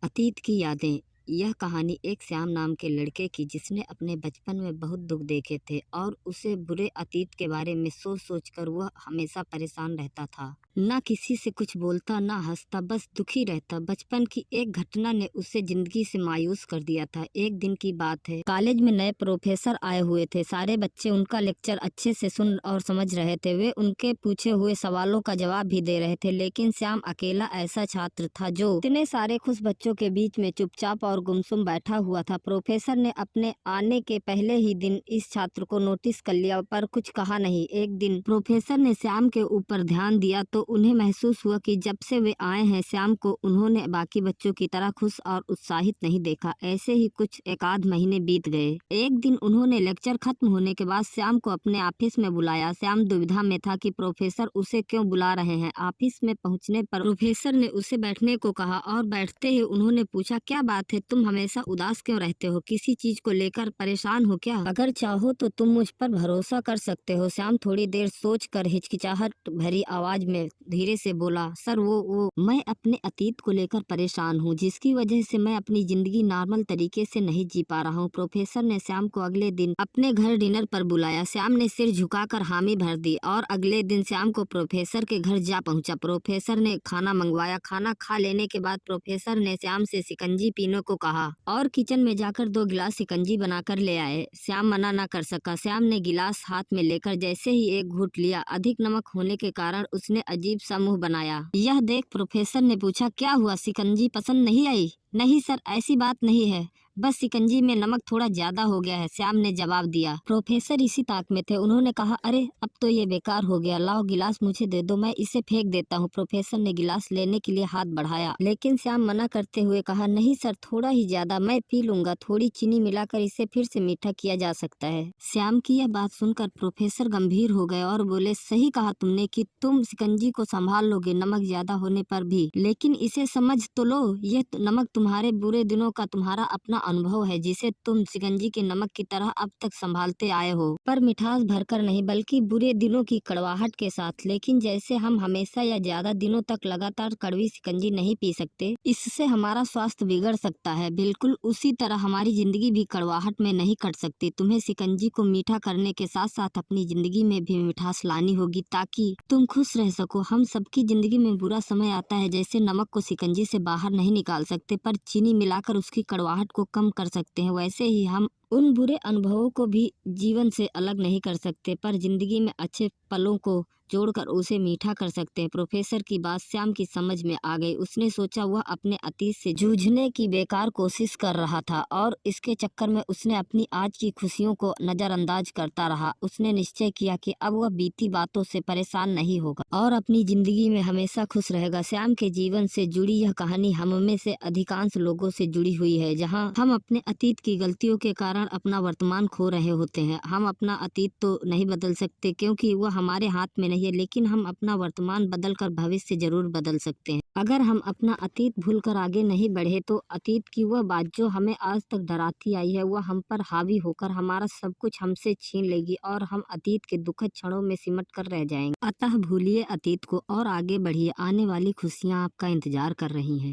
अतीत की यादें। यह कहानी एक श्याम नाम के लड़के की जिसने अपने बचपन में बहुत दुख देखे थे और उसे बुरे अतीत के बारे में सोच सोच कर वह हमेशा परेशान रहता था। ना किसी से कुछ बोलता ना हंसता, बस दुखी रहता। बचपन की एक घटना ने उसे जिंदगी से मायूस कर दिया था। एक दिन की बात है, कॉलेज में नए प्रोफेसर आए हुए थे। सारे बच्चे उनका लेक्चर अच्छे से सुन और समझ रहे थे। वे उनके पूछे हुए सवालों का जवाब भी दे रहे थे, लेकिन श्याम अकेला ऐसा छात्र था जो इतने सारे खुश बच्चों के बीच में चुपचाप और गुमसुम बैठा हुआ था। प्रोफेसर ने अपने आने के पहले ही दिन इस छात्र को नोटिस कर लिया, पर कुछ कहा नहीं। एक दिन प्रोफेसर ने श्याम के ऊपर ध्यान दिया तो उन्हें महसूस हुआ कि जब से वे आए हैं श्याम को उन्होंने बाकी बच्चों की तरह खुश और उत्साहित नहीं देखा। ऐसे ही कुछ एक आध महीने बीत गए। एक दिन उन्होंने लेक्चर खत्म होने के बाद श्याम को अपने ऑफिस में बुलाया। श्याम दुविधा में था कि प्रोफेसर उसे क्यों बुला रहे हैं। ऑफिस में पहुंचने पर प्रोफेसर ने उसे बैठने को कहा और बैठते ही उन्होंने पूछा, क्या बात है, तुम हमेशा उदास क्यों रहते हो? किसी चीज को लेकर परेशान हो क्या? अगर चाहो तो तुम मुझ पर भरोसा कर सकते हो। श्याम थोड़ी देर सोच कर हिचकिचाहट भरी आवाज में धीरे से बोला, सर वो मैं अपने अतीत को लेकर परेशान हूँ, जिसकी वजह से मैं अपनी जिंदगी नॉर्मल तरीके से नहीं जी पा रहा हूँ। प्रोफेसर ने श्याम को अगले दिन अपने घर डिनर पर बुलाया। श्याम ने सिर झुकाकर हामी भर दी और अगले दिन श्याम को प्रोफेसर के घर जा पहुंचा। प्रोफेसर ने खाना मंगवाया। खाना खा लेने के बाद प्रोफेसर ने श्याम से शिकंजी पीने को कहा और किचन में जाकर 2 गिलास शिकंजी बनाकर ले आए। श्याम मना न कर सका। श्याम ने गिलास हाथ में लेकर जैसे ही एक घूंट लिया, अधिक नमक होने के कारण उसने अजीब सा मुंह बनाया। यह देख प्रोफेसर ने पूछा, क्या हुआ, शिकंजी पसंद नहीं आई? नहीं सर, ऐसी बात नहीं है, बस शिकंजी में नमक थोड़ा ज्यादा हो गया है, श्याम ने जवाब दिया। प्रोफेसर इसी ताक में थे। उन्होंने कहा, अरे अब तो ये बेकार हो गया, लाओ गिलास मुझे दे दो, मैं इसे फेंक देता हूँ। प्रोफेसर ने गिलास लेने के लिए हाथ बढ़ाया, लेकिन श्याम मना करते हुए कहा, नहीं सर, थोड़ा ही ज्यादा, मैं पी लूंगा, थोड़ी चीनी मिलाकर इसे फिर से मीठा किया जा सकता है। श्याम की यह बात सुनकर प्रोफेसर गंभीर हो गए और बोले, सही कहा तुमने कि तुम शिकंजी को संभाल लोगे नमक ज्यादा होने पर भी, लेकिन इसे समझ तो लो, यह नमक तुम्हारे बुरे दिनों का तुम्हारा अपना अनुभव है, जिसे तुम शिकंजी के नमक की तरह अब तक संभालते आए हो, पर मिठास भरकर नहीं, बल्कि बुरे दिनों की कड़वाहट के साथ। लेकिन जैसे हम हमेशा या ज्यादा दिनों तक लगातार कड़वी शिकंजी नहीं पी सकते, इससे हमारा स्वास्थ्य बिगड़ सकता है, बिल्कुल उसी तरह हमारी जिंदगी भी कड़वाहट में नहीं कट सकती। तुम्हें शिकंजी को मीठा करने के साथ साथ अपनी जिंदगी में भी मिठास लानी होगी, ताकि तुम खुश रह सको। हम सबकी जिंदगी में बुरा समय आता है, जैसे नमक को शिकंजी से बाहर नहीं निकाल सकते, पर चीनी मिलाकर उसकी कड़वाहट को कम कर सकते हैं। वैसे ही हम उन बुरे अनुभवों को भी जीवन से अलग नहीं कर सकते, पर जिंदगी में अच्छे पलों को जोड़कर उसे मीठा कर सकते हैं। प्रोफेसर की बात श्याम की समझ में आ गई। उसने सोचा वह अपने अतीत से जूझने की बेकार कोशिश कर रहा था और इसके चक्कर में उसने अपनी आज की खुशियों को नजरअंदाज करता रहा। उसने निश्चय किया कि अब वह बीती बातों से परेशान नहीं होगा और अपनी जिंदगी में हमेशा खुश रहेगा। श्याम के जीवन से जुड़ी यह कहानी हम में से अधिकांश लोगों से जुड़ी हुई है, जहाँ हम अपने अतीत की गलतियों के कारण अपना वर्तमान खो रहे होते हैं। हम अपना अतीत तो नहीं बदल सकते क्योंकि वह हमारे हाथ में नहीं है, लेकिन हम अपना वर्तमान बदलकर भविष्य जरूर बदल सकते हैं। अगर हम अपना अतीत भूलकर आगे नहीं बढ़े तो अतीत की वह बात जो हमें आज तक डराती आई है, वह हम पर हावी होकर हमारा सब कुछ हमसे छीन लेगी और हम अतीत के दुखद क्षणों में सिमट कर रह जाएंगे। अतः भूलिए अतीत को और आगे बढ़िए, आने वाली खुशियाँ आपका इंतजार कर रही हैं।